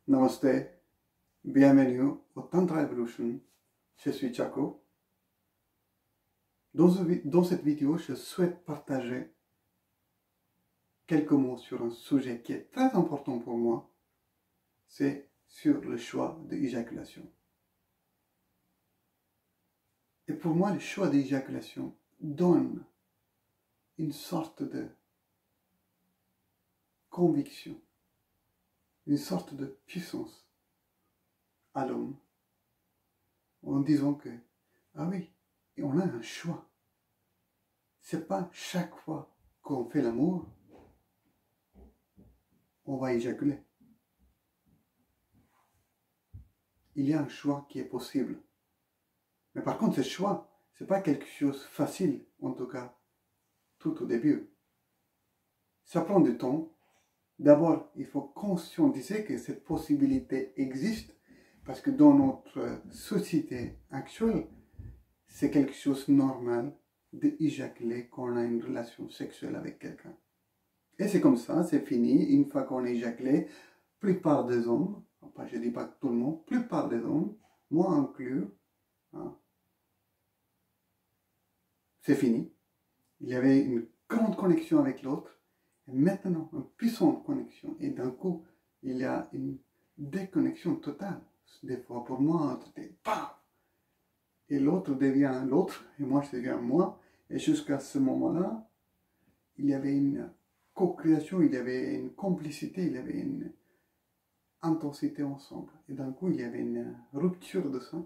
Namaste, bienvenue au Tantra Evolution, je suis Chako. Dans cette vidéo, je souhaite partager quelques mots sur un sujet qui est très important pour moi, c'est sur le choix de l'éjaculation. Et pour moi, le choix de l'éjaculation donne une sorte de conviction, une sorte de puissance à l'homme, en disant que, ah oui, on a un choix. C'est pas chaque fois qu'on fait l'amour, on va éjaculer. Il y a un choix qui est possible. Mais par contre, ce choix, c'est pas quelque chose de facile, en tout cas, tout au début. Ça prend du temps. D'abord, il faut conscientiser que cette possibilité existe, parce que dans notre société actuelle, c'est quelque chose de normal d'éjaculer quand on a une relation sexuelle avec quelqu'un. Et c'est comme ça, c'est fini. Une fois qu'on a éjaculé, la plupart des hommes, enfin je ne dis pas tout le monde, la plupart des hommes, moi inclus, c'est fini. Il y avait une grande connexion avec l'autre, et maintenant une puissante connexion. Et d'un coup, il y a une déconnexion totale. Des fois, pour moi, c'était paf! Et l'autre devient l'autre, et moi je deviens moi. Et jusqu'à ce moment-là, il y avait une co-création, il y avait une complicité, il y avait une intensité ensemble. Et d'un coup, il y avait une rupture de ça.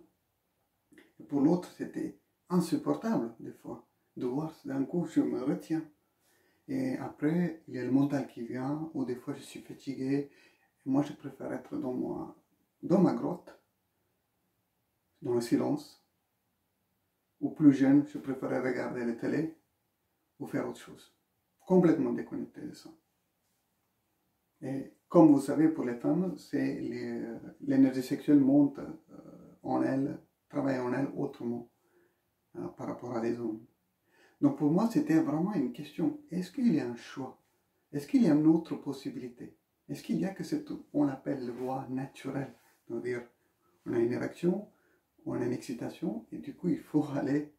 Et pour l'autre, c'était insupportable, des fois, de voir d'un coup, je me retiens. Et après, il y a le mental qui vient, ou des fois, je suis fatigué. Et moi, je préfère être dans ma grotte, dans le silence. Ou plus jeune, je préférais regarder la télé ou faire autre chose. Complètement déconnecté de ça. Et comme vous savez, pour les femmes, c'est l'énergie sexuelle monte en elles, travaille en elles autrement par rapport à les hommes. Donc pour moi, c'était vraiment une question. Est-ce qu'il y a un choix? Est-ce qu'il y a une autre possibilité? Est-ce qu'il y a que ce qu'on appelle le loi naturelle? C'est-à-dire, on a une érection, on a une excitation, et du coup, il faut aller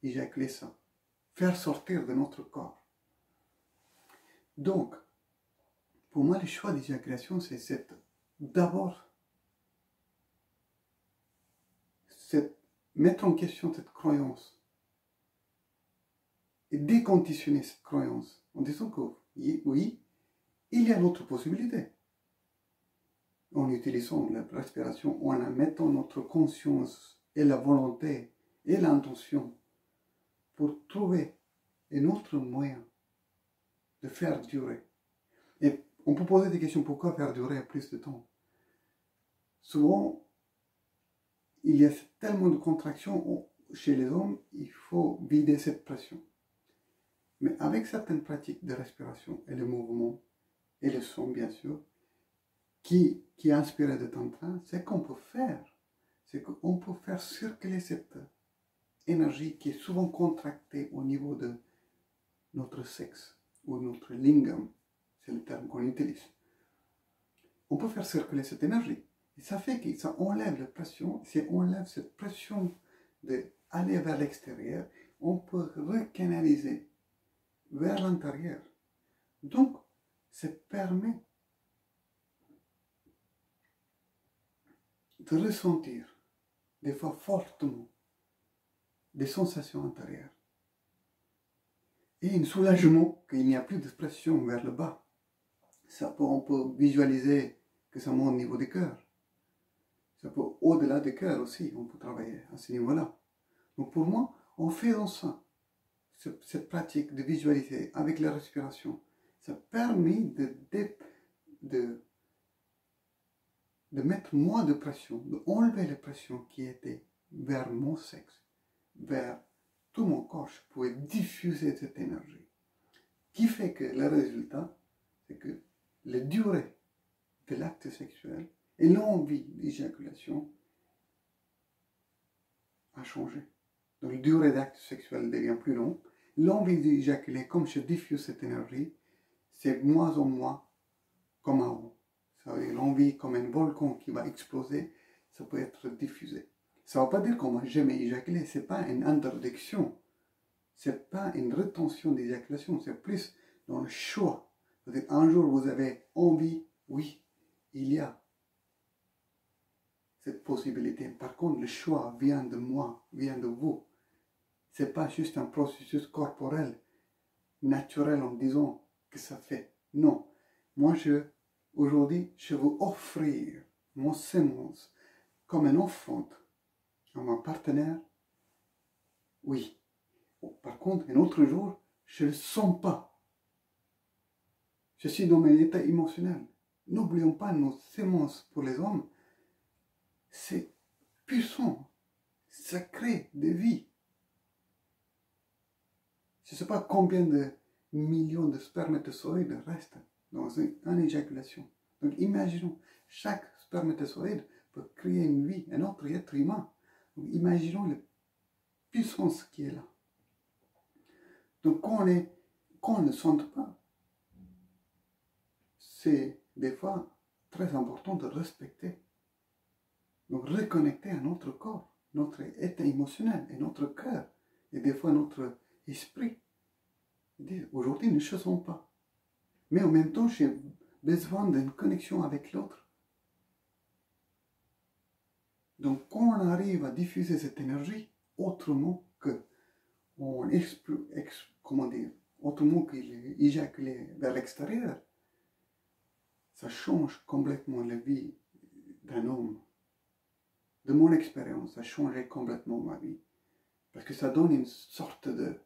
éjaculer ça. Faire sortir de notre corps. Donc, pour moi, le choix d'éjaculation, c'est d'abord mettre en question cette croyance et déconditionner cette croyance en disant que oui, il y a d'autres possibilités. En utilisant la respiration, en mettant notre conscience et la volonté et l'intention pour trouver un autre moyen de faire durer. Et on peut poser des questions, pourquoi faire durer plus de temps? Souvent, il y a tellement de contractions chez les hommes, il faut vider cette pression. Mais avec certaines pratiques de respiration et le mouvement, et le son bien sûr, qui est inspiré de Tantra, c'est qu'on peut faire. C'est qu'on peut faire circuler cette énergie qui est souvent contractée au niveau de notre sexe, ou notre lingam, c'est le terme qu'on utilise. On peut faire circuler cette énergie. Et ça fait que ça enlève la pression. Si on enlève cette pression d'aller vers l'extérieur, on peut recanaliser vers l'intérieur. Donc, ça permet de ressentir, des fois fortement, des sensations intérieures. Et un soulagement qu'il n'y a plus de pression vers le bas. On peut visualiser que ça monte au niveau du cœur. Ça peut au-delà du cœur aussi, on peut travailler à ce niveau-là. Donc pour moi, en faisant ça, cette pratique de visualiser avec la respiration, ça permet de mettre moins de pression, d'enlever la pression qui était vers mon sexe, vers tout mon corps. Je pouvais diffuser cette énergie. Qui fait que le résultat, c'est que la durée de l'acte sexuel et l'envie d'éjaculation a changé. Donc la durée d'acte sexuel devient plus longue. L'envie d'éjaculer, comme je diffuse cette énergie, c'est moins en moins comme avant. ça veut dire l'envie comme un volcan qui va exploser, ça peut être diffusé. Ça ne veut pas dire qu'on va jamais éjaculer, ce n'est pas une interdiction, ce n'est pas une rétention d'éjaculation, c'est plus dans le choix. C'est-à-dire un jour vous avez envie, oui, il y a cette possibilité. Par contre, le choix vient de moi, vient de vous. Ce n'est pas juste un processus corporel, naturel en disant que ça fait. Non. Moi, aujourd'hui, je veux offrir mon sémence comme une offrande à mon partenaire. Oui. Par contre, un autre jour, je ne le sens pas. Je suis dans mon état émotionnel. N'oublions pas nos sémences pour les hommes. C'est puissant. Ça crée des vies. Je ne sais pas combien de millions de spermatozoïdes restent dans une éjaculation. Donc imaginons, chaque spermatozoïde peut créer une vie, un autre être humain. Donc imaginons la puissance qui est là. Donc quand on ne sent pas, c'est des fois très important de respecter. Donc reconnecter à notre corps, notre état émotionnel et notre cœur, et des fois notre esprit. Aujourd'hui, ne se sent pas. Mais en même temps, j'ai besoin d'une connexion avec l'autre. Donc quand on arrive à diffuser cette énergie autrement que autrement qu'il est éjaculé vers l'extérieur, ça change complètement la vie d'un homme. De mon expérience, ça a changé complètement ma vie. Parce que ça donne une sorte de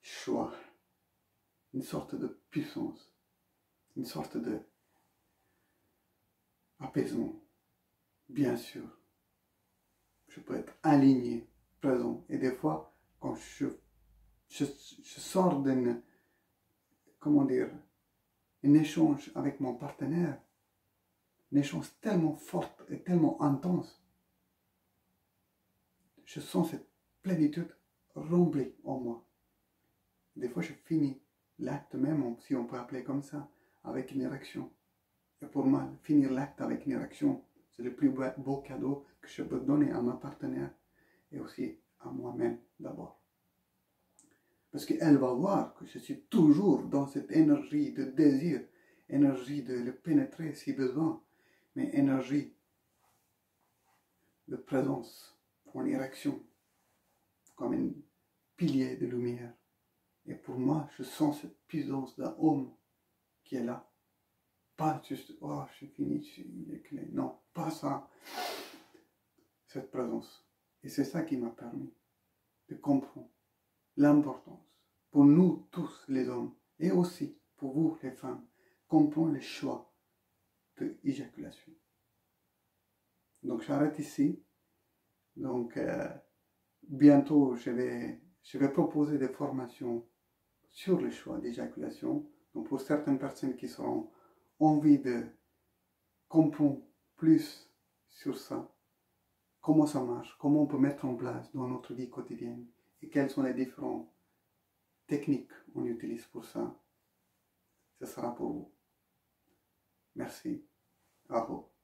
choix, une sorte de puissance, une sorte de apaisement. Bien sûr, je peux être aligné, présent. Et des fois, quand je sors d'un, un échange avec mon partenaire, un échange tellement fort et tellement intense, je sens cette plénitude remplie en moi. Des fois, je finis l'acte même, si on peut appeler comme ça, avec une érection. Et pour moi, finir l'acte avec une érection, c'est le plus beau cadeau que je peux donner à ma partenaire et aussi à moi-même d'abord. Parce qu'elle va voir que je suis toujours dans cette énergie de désir, énergie de le pénétrer si besoin, mais énergie de présence en érection, comme un pilier de lumière. Et pour moi, je sens cette puissance d'un homme qui est là. Pas juste, oh, je suis fini, je suis éclairé. Non, pas ça. Cette présence. Et c'est ça qui m'a permis de comprendre l'importance pour nous tous les hommes et aussi pour vous les femmes, comprendre les choix de éjaculation. Donc j'arrête ici. Donc bientôt je vais proposer des formations sur le choix d'éjaculation. Donc pour certaines personnes qui auront envie de comprendre plus sur ça, comment ça marche, comment on peut mettre en place dans notre vie quotidienne et quelles sont les différentes techniques qu'on utilise pour ça, ce sera pour vous. Merci. Au revoir.